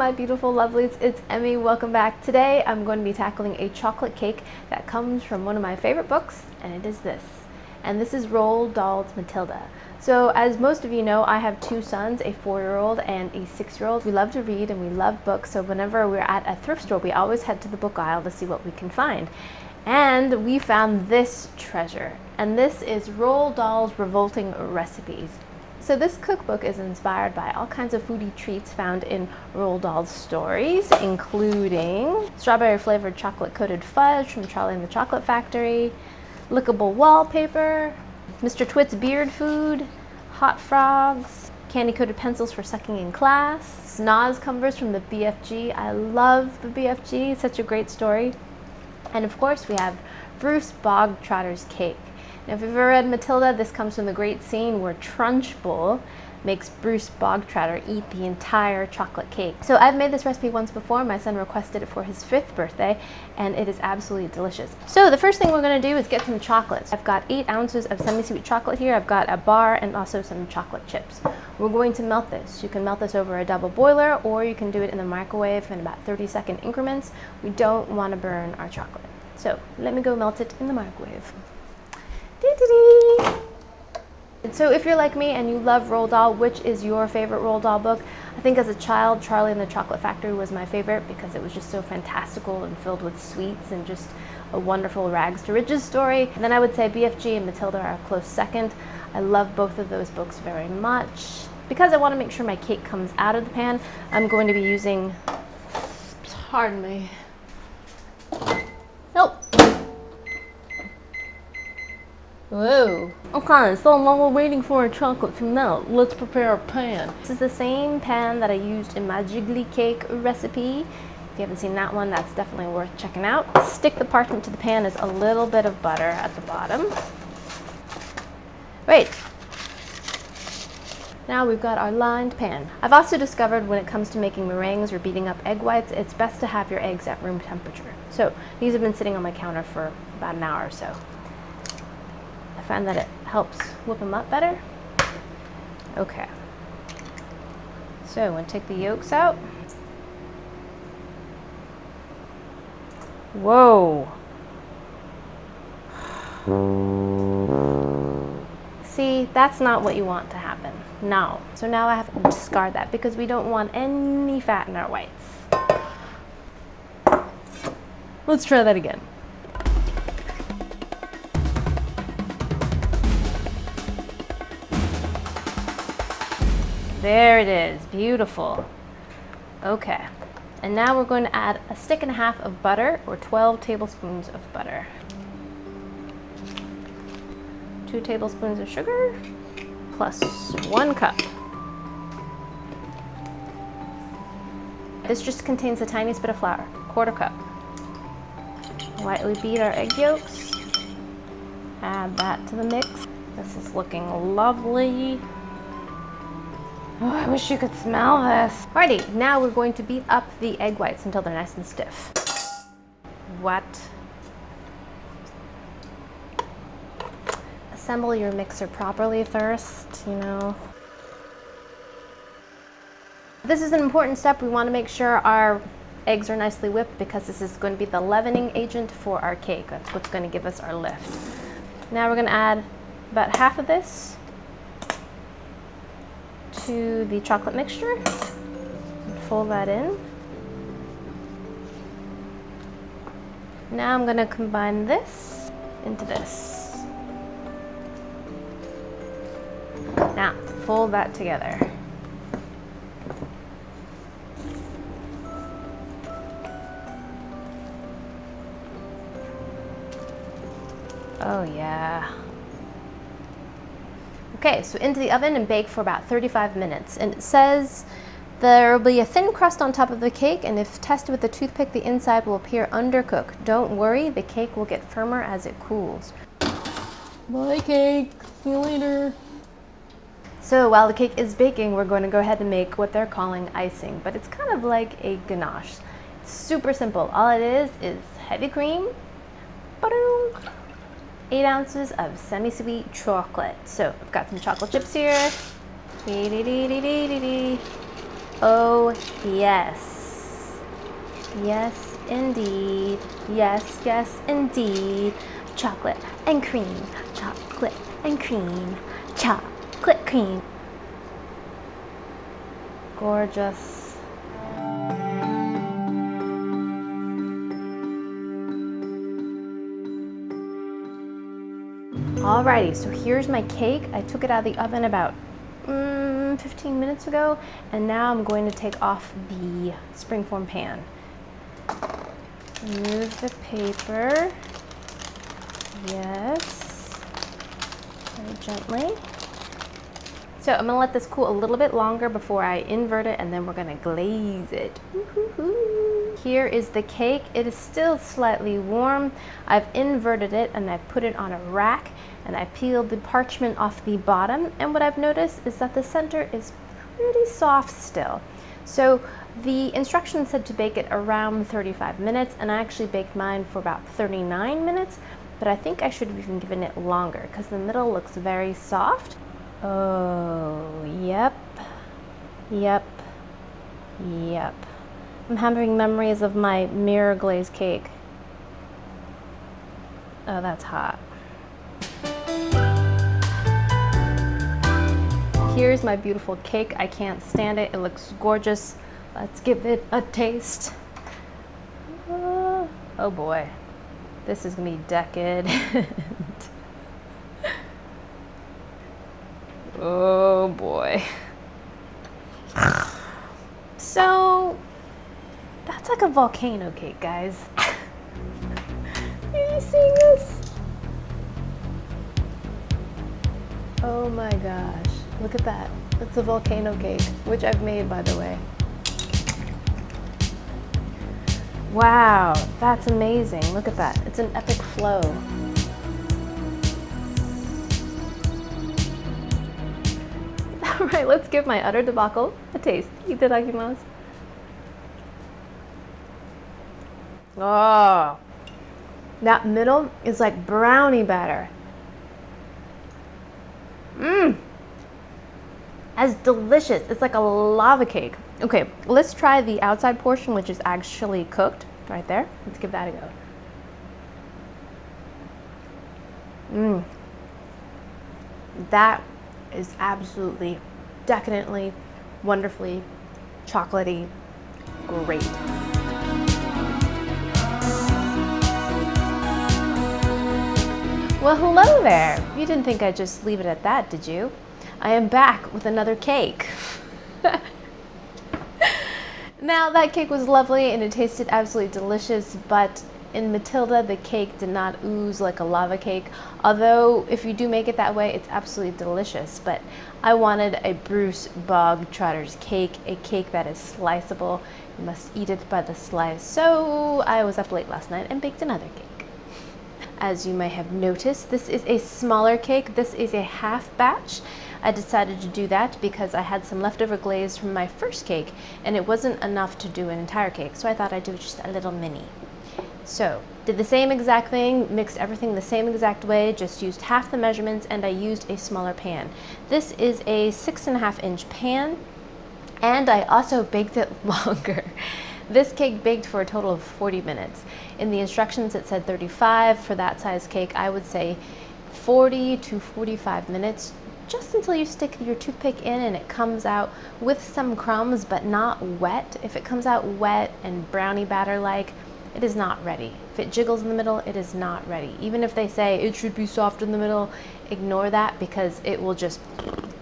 my beautiful lovelies, it's Emmy. Welcome back. Today I'm going to be tackling a chocolate cake that comes from one of my favorite books, and it is this. And this is Roald Dahl's Matilda. So as most of you know, I have two sons, a 4-year-old and a 6-year-old. We love to read and we love books, so whenever we're at a thrift store, we always head to the book aisle to see what we can find. And we found this treasure, and this is Roald Dahl's Revolting recipes. So this cookbook is inspired by all kinds of foodie treats found in Roald Dahl's stories, including strawberry flavored chocolate coated fudge from Charlie and the Chocolate Factory, lickable wallpaper, Mr. Twit's beard food, hot frogs, candy coated pencils for sucking in class, Snoz covers from the BFG. I love the BFG, it's such a great story. And of course we have Bruce BOGTROTTE'S cake. Now, if you've ever read Matilda, this comes from the great scene where Trunchbull makes Bruce BOGTROTTER eat the entire chocolate cake. So I've made this recipe once before. My son requested it for his 5th birthday, and it is absolutely delicious. So the first thing we're going to do is get some chocolates. I've got 8 ounces of semi-sweet chocolate here. I've got a bar and also some chocolate chips. We're going to melt this. You can melt this over a double boiler, or you can do it in the microwave in about 30-second increments. We don't want to burn our chocolate. So let me go melt it in the microwave. So if you're like me and you love Roald Dahl, which is your favorite Roald Dahl book? I think as a child, Charlie and the Chocolate Factory was my favorite because it was just so fantastical and filled with sweets and just a wonderful rags to riches story. And then I would say BFG and Matilda are a close second. I love both of those books very much. Because I want to make sure my cake comes out of the pan, I'm going to be using, pardon me, nope. Whoa. Okay, so while we're waiting for our chocolate to melt, let's prepare our pan. This is the same pan that I used in my jiggly cake recipe. If you haven't seen that one, that's definitely worth checking out. Stick the parchment to the pan as a little bit of butter at the bottom. Right. Now we've got our lined pan. I've also discovered when it comes to making meringues or beating up egg whites, it's best to have your eggs at room temperature. So these have been sitting on my counter for about an hour or so. I find that it helps whip them up better. Okay. So I'm going to take the yolks out. Whoa. See, that's not what you want to happen. No. So now I have to discard that because we don't want any fat in our whites. Let's try that again. There it is, beautiful. Okay, and now we're going to add a stick and a half of butter, or 12 tablespoons of butter. 2 tablespoons of sugar, plus 1 cup. This just contains the tiniest bit of flour, 1/4 cup. Lightly beat our egg yolks. Add that to the mix. This is looking lovely. Oh, I wish you could smell this. Alrighty, now we're going to beat up the egg whites until they're nice and stiff. What? Assemble your mixer properly first, you know. This is an important step. We want to make sure our eggs are nicely whipped because this is going to be the leavening agent for our cake. That's what's going to give us our lift. Now we're going to add about half of this to the chocolate mixture and fold that in. Now I'm going to combine this into this. Now fold that together. Oh yeah. Okay, so into the oven and bake for about 35 minutes. And it says there will be a thin crust on top of the cake, and if tested with a toothpick, the inside will appear undercooked. Don't worry, the cake will get firmer as it cools. Bye cake, see you later. So while the cake is baking, we're going to go ahead and make what they're calling icing, but it's kind of like a ganache. It's super simple. All it is heavy cream, 8 ounces of semi-sweet chocolate. So I've got some chocolate chips here. Oh yes. Yes, indeed. Yes, yes, indeed. Chocolate and cream. Chocolate and cream. Chocolate cream. Gorgeous. Alrighty, so here's my cake. I took it out of the oven about 15 minutes ago, and now I'm going to take off the springform pan. Remove the paper. Yes. Very gently. So I'm gonna let this cool a little bit longer before I invert it, and then we're gonna glaze it. Woo-hoo-hoo. Here is the cake. It is still slightly warm. I've inverted it and I've put it on a rack, and I peeled the parchment off the bottom, and what I've noticed is that the center is pretty soft still. So the instructions said to bake it around 35 minutes, and I actually baked mine for about 39 minutes, but I think I should have even given it longer because the middle looks very soft. Oh, yep, yep, yep. I'm having memories of my mirror glaze cake. Oh, that's hot. Here's my beautiful cake. I can't stand it. It looks gorgeous. Let's give it a taste. Oh boy, this is gonna be decadent. Oh boy. So that's like a volcano cake, guys. Are you seeing this? Oh my gosh, look at that. It's a volcano cake, which I've made, by the way. Wow, that's amazing. Look at that. It's an epic flow. All right, let's give my utter debacle a taste. Itadakimasu. Oh, that middle is like brownie batter. That's delicious. It's like a lava cake. Okay, let's try the outside portion, which is actually cooked right there. Let's give that a go. That is absolutely, decadently, wonderfully, chocolatey, great. Well, hello there. You didn't think I'd just leave it at that, did you? I am back with another cake. Now, that cake was lovely and it tasted absolutely delicious, but in Matilda, the cake did not ooze like a lava cake. Although, if you do make it that way, it's absolutely delicious. But I wanted a Bruce BOGTROTTE'S cake, a cake that is sliceable. You must eat it by the slice. So I was up late last night and baked another cake. As you may have noticed, this is a smaller cake. This is a half batch. I decided to do that because I had some leftover glaze from my first cake and it wasn't enough to do an entire cake, so I thought I'd do just a little mini. So, did the same exact thing, mixed everything the same exact way, just used half the measurements, and I used a smaller pan. This is a 6.5-inch pan, and I also baked it longer. This cake baked for a total of 40 minutes. In the instructions it said 35. For that size cake, I would say 40 to 45 minutes, just until you stick your toothpick in and it comes out with some crumbs, but not wet. If it comes out wet and brownie batter like, it is not ready. If it jiggles in the middle, it is not ready. Even if they say it should be soft in the middle, ignore that because it will just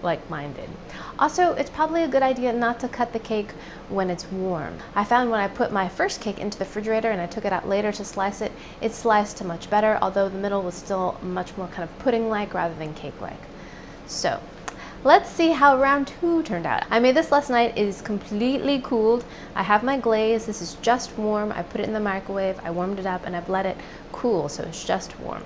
like mine did. Also, it's probably a good idea not to cut the cake when it's warm. I found when I put my first cake into the refrigerator and I took it out later to slice it, it sliced much better, although the middle was still much more kind of pudding-like rather than cake-like. So, let's see how round 2 turned out. I made this last night. It is completely cooled. I have my glaze. This is just warm. I put it in the microwave. I warmed it up and I've let it cool, so it's just warm.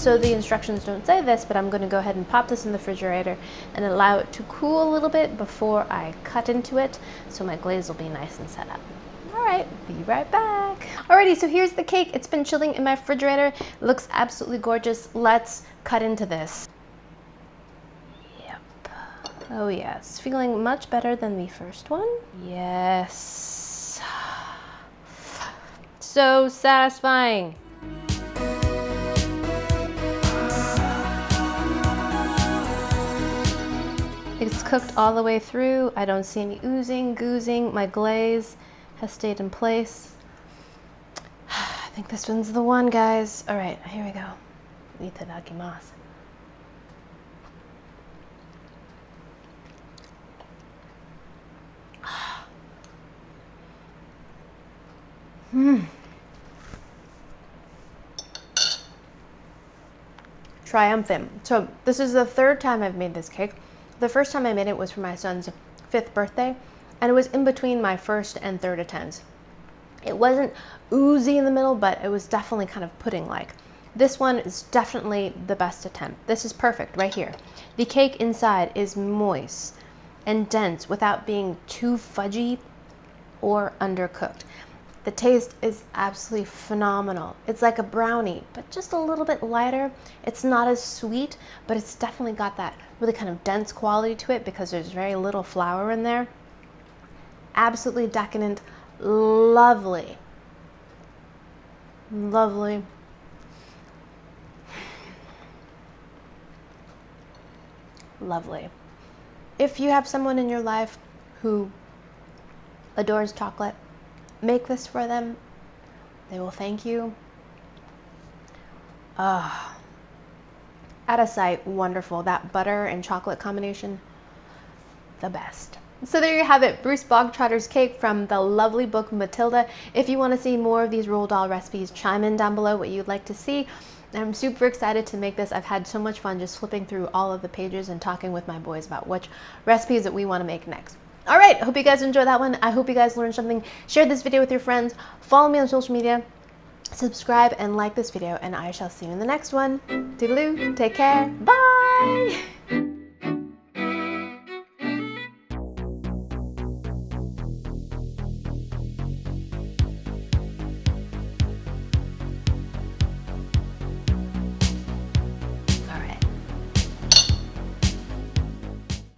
So the instructions don't say this, but I'm going to go ahead and pop this in the refrigerator and allow it to cool a little bit before I cut into it, so my glaze will be nice and set up. All right, be right back. Alrighty, so here's the cake. It's been chilling in my refrigerator. It looks absolutely gorgeous. Let's cut into this. Yep. Oh yes, feeling much better than the first one. Yes. So satisfying. It's cooked all the way through. I don't see any oozing, goozing. My glaze has stayed in place. I think this one's the one, guys. All right, here we go. Itadakimasu. Triumphant. So this is the third time I've made this cake. The first time I made it was for my son's 5th birthday, and it was in between my first and third attempts. It wasn't oozy in the middle, but it was definitely kind of pudding-like. This one is definitely the best attempt. This is perfect right here. The cake inside is moist and dense without being too fudgy or undercooked. The taste is absolutely phenomenal. It's like a brownie, but just a little bit lighter. It's not as sweet, but it's definitely got that really kind of dense quality to it because there's very little flour in there. Absolutely decadent, lovely. Lovely. Lovely. If you have someone in your life who adores chocolate, make this for them. They will thank you. Out of sight, wonderful. That butter and chocolate combination, the best. So there you have it, Bruce Bogtrotter's cake from the lovely book Matilda. If you want to see more of these Roald Dahl recipes, chime in down below what you'd like to see. I'm super excited to make this. I've had so much fun just flipping through all of the pages and talking with my boys about which recipes that we want to make next. All right, hope you guys enjoyed that one. I hope you guys learned something. Share this video with your friends. Follow me on social media. Subscribe and like this video, and I shall see you in the next one. Toodaloo, take care, bye!